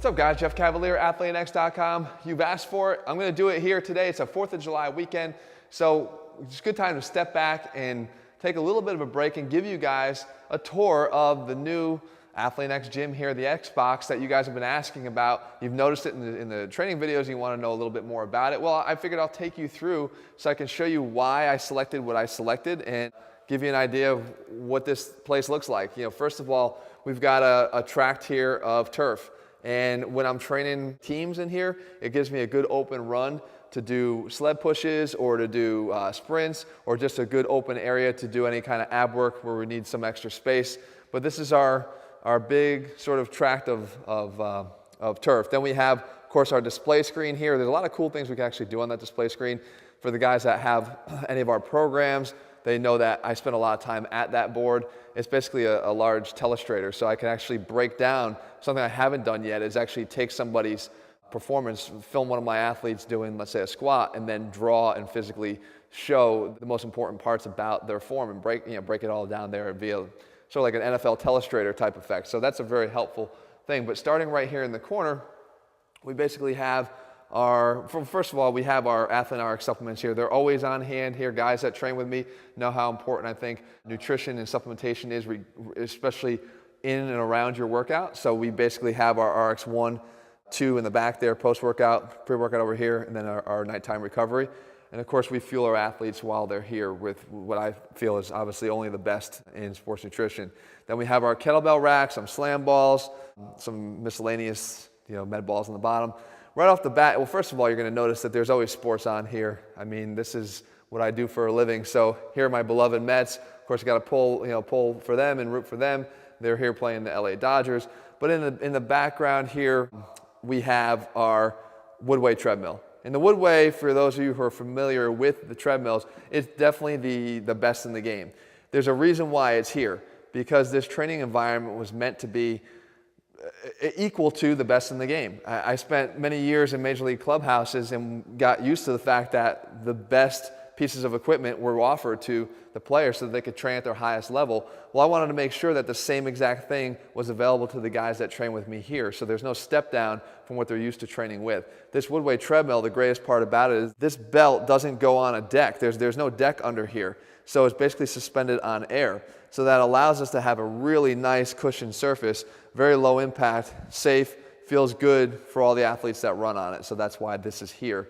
What's up guys, Jeff Cavalier, ATHLEAN.com. You've asked for it. I'm gonna do it here today. It's a 4th of July weekend. So it's a good time to step back and take a little bit of a break and give you guys a tour of the new ATHLEAN X gym here, the Xbox that you guys have been asking about. You've noticed it in the training videos and you wanna know a little bit more about it. Well, I figured I'll take you through so I can show you why I selected what I selected and give you an idea of what this place looks like. You know, first of all, we've got a tract here of turf. And when I'm training teams in here, it gives me a good open run to do sled pushes or to do sprints, or just a good open area to do any kind of ab work where we need some extra space. But this is our big sort of tract of turf. Then we have, of course, our display screen here. There's a lot of cool things we can actually do on that display screen. For the guys that have any of our programs, they know that I spend a lot of time at that board. It's basically a large telestrator, so I can actually break down something I haven't done yet, is actually take somebody's performance, film one of my athletes doing, let's say, a squat, and then draw and physically show the most important parts about their form and break it all down there via sort of like an NFL telestrator type effect. So that's a very helpful thing. But starting right here in the corner, we basically have first of all, we have our ATHLEAN RX supplements here. They're always on hand here. Guys that train with me know how important I think nutrition and supplementation is, especially in and around your workout. So we basically have our RX1, 2 in the back there, post-workout, pre-workout over here, and then our nighttime recovery. And of course, we fuel our athletes while they're here with what I feel is obviously only the best in sports nutrition. Then we have our kettlebell racks, some slam balls, some miscellaneous, med balls on the bottom. Right off the bat, well, first of all, you're going to notice that there's always sports on here. I mean, this is what I do for a living. So here are my beloved Mets. Of course, you got to pull for them and root for them. They're here playing the LA Dodgers. But in the background here, we have our Woodway treadmill. And the Woodway, for those of you who are familiar with the treadmills, it's definitely the best in the game. There's a reason why it's here, because this training environment was meant to be equal to the best in the game. I spent many years in Major League clubhouses and got used to the fact that the best pieces of equipment were offered to the players so that they could train at their highest level. Well, I wanted to make sure that the same exact thing was available to the guys that train with me here, so there's no step down from what they're used to training with. This Woodway treadmill, the greatest part about it is this belt doesn't go on a deck. There's no deck under here, so it's basically suspended on air. So that allows us to have a really nice cushioned surface, very low impact, safe, feels good for all the athletes that run on it. So that's why this is here.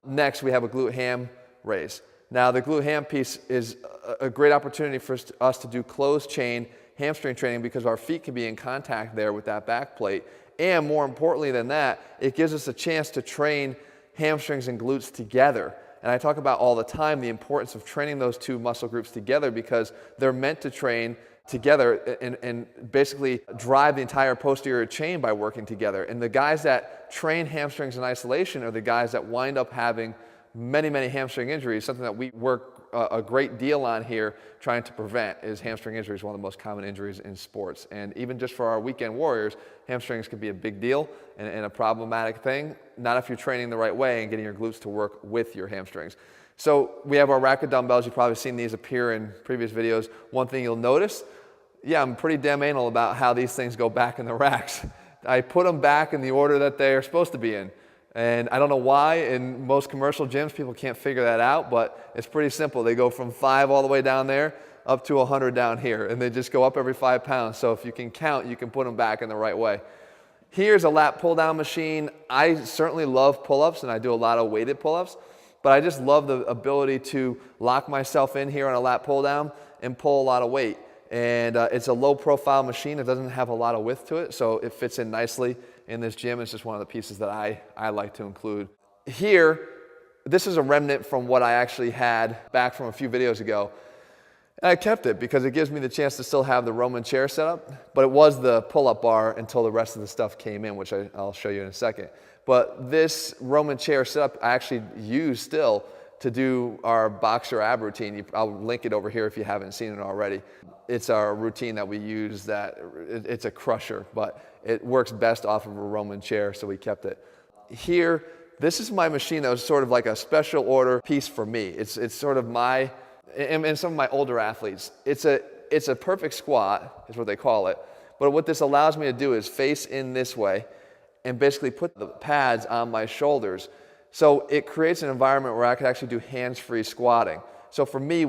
Next, we have a glute ham raise. Now, the glute ham piece is a great opportunity for us to do closed chain hamstring training because our feet can be in contact there with that back plate. And more importantly than that, it gives us a chance to train hamstrings and glutes together. And I talk about all the time the importance of training those two muscle groups together because they're meant to train together and basically drive the entire posterior chain by working together. And the guys that train hamstrings in isolation are the guys that wind up having many, many hamstring injuries. Something that we work a great deal on here trying to prevent is hamstring injuries, one of the most common injuries in sports. And even just for our weekend warriors, hamstrings can be a big deal and a problematic thing, not if you're training the right way and getting your glutes to work with your hamstrings. So we have our rack of dumbbells. You've probably seen these appear in previous videos. One thing you'll notice, I'm pretty damn anal about how these things go back in the racks. I put them back in the order that they're supposed to be in. And I don't know why in most commercial gyms people can't figure that out, but it's pretty simple. They go from 5 all the way down there up to 100 down here, and they just go up every 5 pounds. So if you can count, you can put them back in the right way. Here's a lat pull-down machine. I certainly love pull-ups, and I do a lot of weighted pull-ups, but I just love the ability to lock myself in here on a lat pull-down and pull a lot of weight. And it's a low-profile machine. It doesn't have a lot of width to it, so it fits in nicely in this gym. It's just one of the pieces that I like to include. Here, this is a remnant from what I actually had back from a few videos ago. And I kept it because it gives me the chance to still have the Roman chair set up, but it was the pull-up bar until the rest of the stuff came in, which I'll show you in a second. But this Roman chair setup I actually use still to do our boxer ab routine. I'll link it over here if you haven't seen it already. It's our routine that we use it's a crusher, but it works best off of a Roman chair, so we kept it. Here, this is my machine that was sort of like a special order piece for me. It's sort of my, and some of my older athletes. It's a perfect squat, is what they call it. But what this allows me to do is face in this way, and basically put the pads on my shoulders. So it creates an environment where I could actually do hands-free squatting. So for me,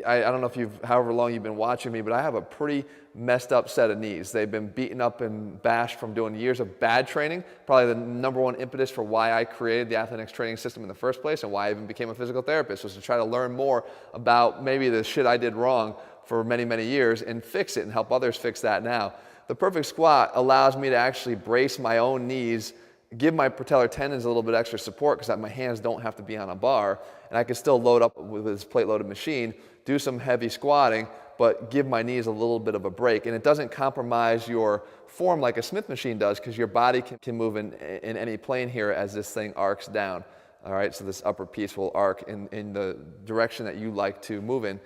I don't know if however long you've been watching me, but I have a pretty messed up set of knees. They've been beaten up and bashed from doing years of bad training. Probably the number one impetus for why I created the ATHLEAN training system in the first place and why I even became a physical therapist was to try to learn more about maybe the shit I did wrong for many, many years and fix it and help others fix that now. The perfect squat allows me to actually brace my own knees, give my patellar tendons a little bit extra support because my hands don't have to be on a bar, and I can still load up with this plate-loaded machine, do some heavy squatting, but give my knees a little bit of a break. And it doesn't compromise your form like a Smith machine does because your body can move in any plane here as this thing arcs down. All right, so this upper piece will arc in the direction that you like to move in.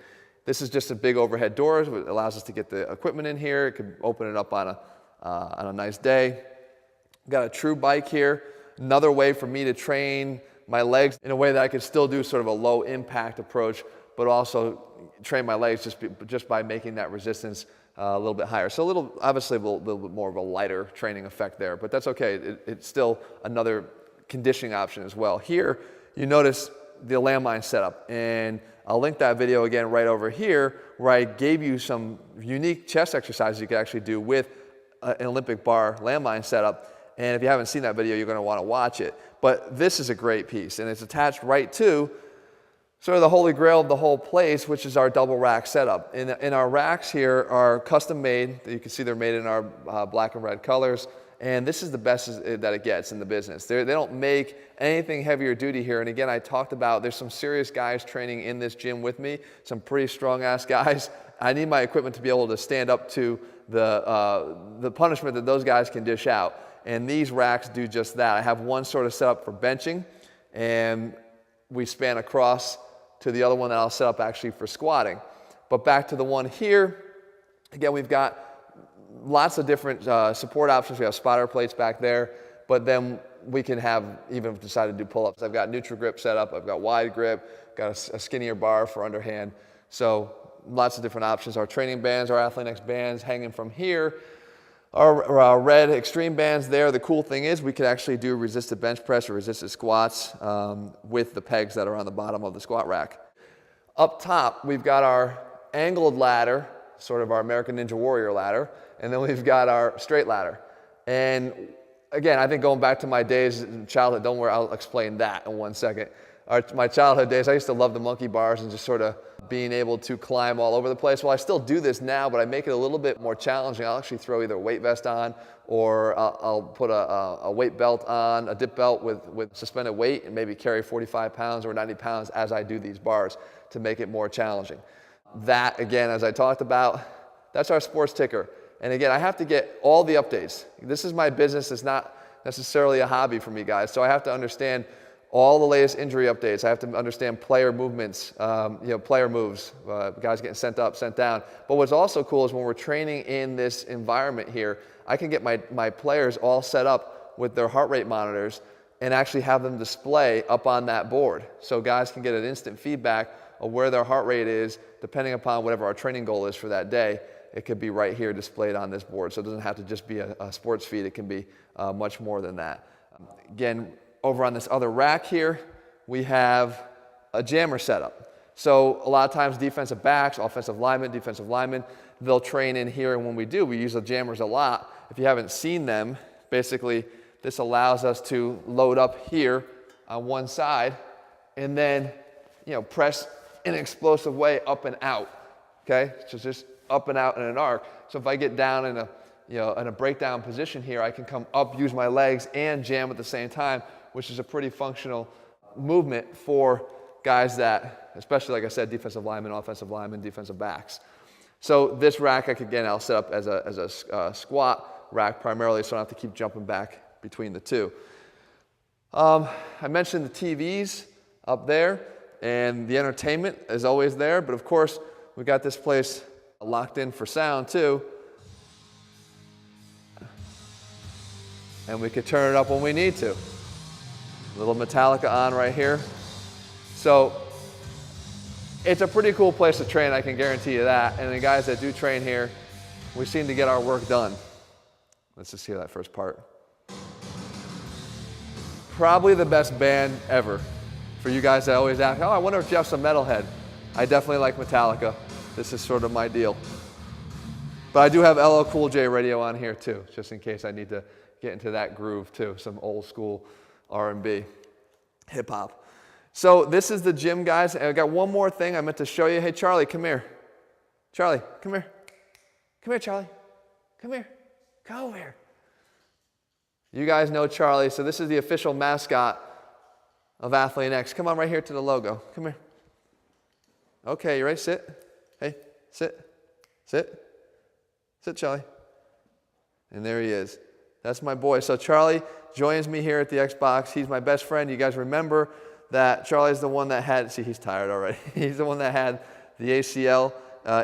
This is just a big overhead door. It allows us to get the equipment in here. It could open it up on a nice day. Got a true bike here. Another way for me to train my legs in a way that I could still do sort of a low impact approach, but also train my legs just by making that resistance a little bit higher. So obviously a little bit more of a lighter training effect there, but that's okay. It's still another conditioning option as well. Here, you notice the landmine setup, and I'll link that video again right over here where I gave you some unique chest exercises you could actually do with an Olympic bar landmine setup. And if you haven't seen that video, you're going to want to watch it. But this is a great piece, and it's attached right to sort of the holy grail of the whole place, which is our double rack setup. And our racks here are custom made. You can see they're made in our black and red colors. And this is the best that it gets in the business. They don't make anything heavier duty here. And again, I talked about there's some serious guys training in this gym with me, some pretty strong ass guys. I need my equipment to be able to stand up to the punishment that those guys can dish out. And these racks do just that. I have one sort of set up for benching, and we span across to the other one that I'll set up actually for squatting. But back to the one here, again, we've got lots of different support options. We have spotter plates back there, but then we can have, even if we decide to do pull-ups, I've got neutral grip set up, I've got wide grip, got a skinnier bar for underhand. So lots of different options. Our training bands, our ATHLEAN bands hanging from here. Our red extreme bands there, the cool thing is we can actually do resisted bench press or resisted squats with the pegs that are on the bottom of the squat rack. Up top, we've got our angled ladder, sort of our American Ninja Warrior ladder, and then we've got our straight ladder. And again, I think going back to my days in childhood, don't worry, I'll explain that in 1 second. My childhood days, I used to love the monkey bars and just sort of being able to climb all over the place. Well, I still do this now, but I make it a little bit more challenging. I'll actually throw either a weight vest on or I'll put a weight belt on, a dip belt with suspended weight, and maybe carry 45 pounds or 90 pounds as I do these bars to make it more challenging. That, again, as I talked about, that's our sports ticker. And again, I have to get all the updates. This is my business. It's not necessarily a hobby for me, guys. So I have to understand all the latest injury updates. I have to understand player movements, player moves, guys getting sent up, sent down. But what's also cool is when we're training in this environment here, I can get my players all set up with their heart rate monitors and actually have them display up on that board. So guys can get an instant feedback of where their heart rate is depending upon whatever our training goal is for that day. It could be right here displayed on this board. So it doesn't have to just be a sports feed. It can be much more than that. Again, over on this other rack here, we have a jammer setup. So a lot of times defensive backs, offensive linemen, they'll train in here, and when we do, we use the jammers a lot. If you haven't seen them, basically this allows us to load up here on one side and then press in an explosive way up and out, okay? So just up and out in an arc. So if I get down in a breakdown position here, I can come up, use my legs, and jam at the same time, which is a pretty functional movement for guys that, especially like I said, defensive linemen, offensive linemen, defensive backs. So this rack, I'll set up as a squat rack primarily, so I don't have to keep jumping back between the two. I mentioned the TVs up there, and the entertainment is always there, but of course, we got this place locked in for sound too. And we could turn it up when we need to. Little Metallica on right here. So it's a pretty cool place to train, I can guarantee you that. And the guys that do train here, we seem to get our work done. Let's just hear that first part. Probably the best band ever. For you guys that always ask, oh, I wonder if Jeff's a metalhead. I definitely like Metallica. This is sort of my deal. But I do have LL Cool J radio on here too, just in case I need to get into that groove too, some old school R&B, hip hop. So this is the gym, guys. And I got one more thing I meant to show you. Hey, Charlie, come here. Charlie, come here. Come here, Charlie. Come here. Come over here. You guys know Charlie, so this is the official mascot of ATHLEAN X. Come on right here to the logo. Come here. Okay, you ready? Sit. Hey, sit. Sit. Sit, Charlie. And there he is. That's my boy. So Charlie joins me here at the Xbox. He's my best friend. You guys remember that Charlie's the one that had, see, he's tired already. He's the one that had the ACL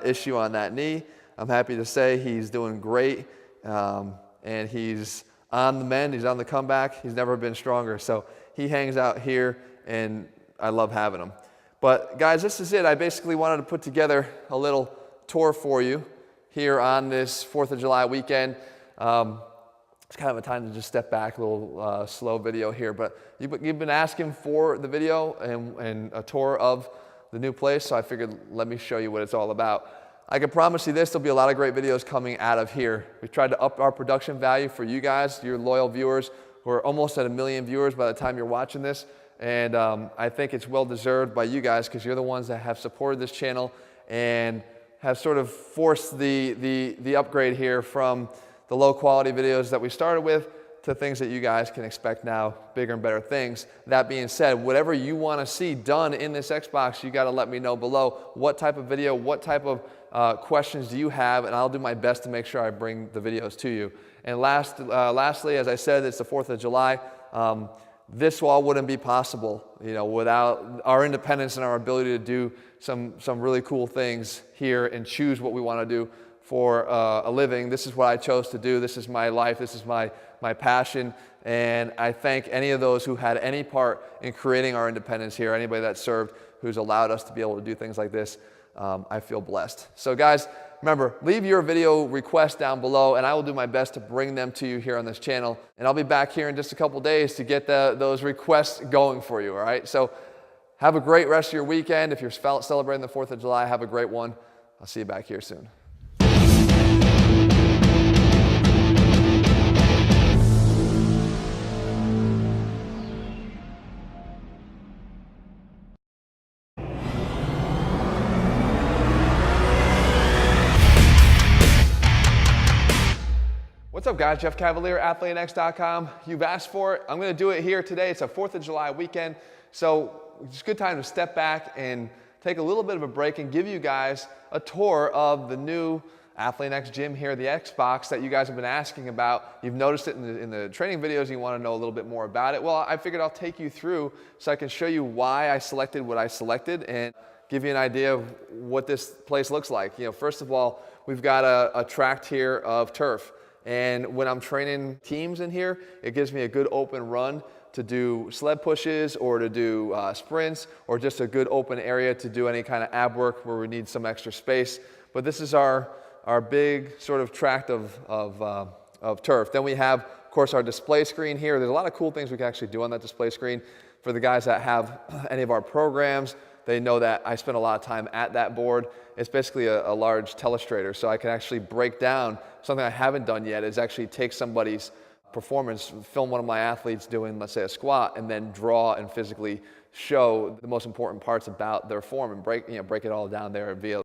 issue on that knee. I'm happy to say he's doing great, and he's on the mend. He's on the comeback. He's never been stronger. So he hangs out here, and I love having him. But guys, this is it. I basically wanted to put together a little tour for you here on this 4th of July weekend. It's kind of a time to just step back, a little slow video here, but you've been asking for the video and a tour of the new place, so I figured let me show you what it's all about. I can promise you this, there'll be a lot of great videos coming out of here. We tried to up our production value for you guys, your loyal viewers, who are almost at 1 million viewers by the time you're watching this, and I think it's well deserved by you guys because you're the ones that have supported this channel and have sort of forced the upgrade here from the low quality videos that we started with to things that you guys can expect now, bigger and better things. That being said, whatever you want to see done in this Xbox, you got to let me know below. What type of video, what type of questions do you have, and I'll do my best to make sure I bring the videos to you. And lastly, as I said, it's the 4th of July. This all wouldn't be possible, without our independence and our ability to do some really cool things here and choose what we want to do for a living. This is what I chose to do. This is my life. This is my passion. And I thank any of those who had any part in creating our independence here, anybody that served, who's allowed us to be able to do things like this. I feel blessed. So guys, remember, leave your video requests down below, and I will do my best to bring them to you here on this channel. And I'll be back here in just a couple days to get those requests going for you, all right? So have a great rest of your weekend. If you're celebrating the 4th of July, have a great one. I'll see you back here soon. What's up, guys? Jeff Cavalier, ATHLEAN.com. You've asked for it. I'm going to do it here today. It's a 4th of July weekend, so it's a good time to step back and take a little bit of a break and give you guys a tour of the new ATHLEAN X gym here, the Xbox that you guys have been asking about. You've noticed it in the training videos. You want to know a little bit more about it. Well, I figured I'll take you through so I can show you why I selected what I selected and give you an idea of what this place looks like. First of all, we've got a tract here of turf. And when I'm training teams in here, it gives me a good open run to do sled pushes or to do sprints, or just a good open area to do any kind of ab work where we need some extra space. But this is our big sort of tract of turf. Then we have, of course, our display screen here. There's a lot of cool things we can actually do on that display screen. For the guys that have any of our programs, they know that I spend a lot of time at that board. It's basically a large telestrator, so I can actually break down something I haven't done yet is actually take somebody's performance, film one of my athletes doing, let's say, a squat, and then draw and physically show the most important parts about their form and break it all down there via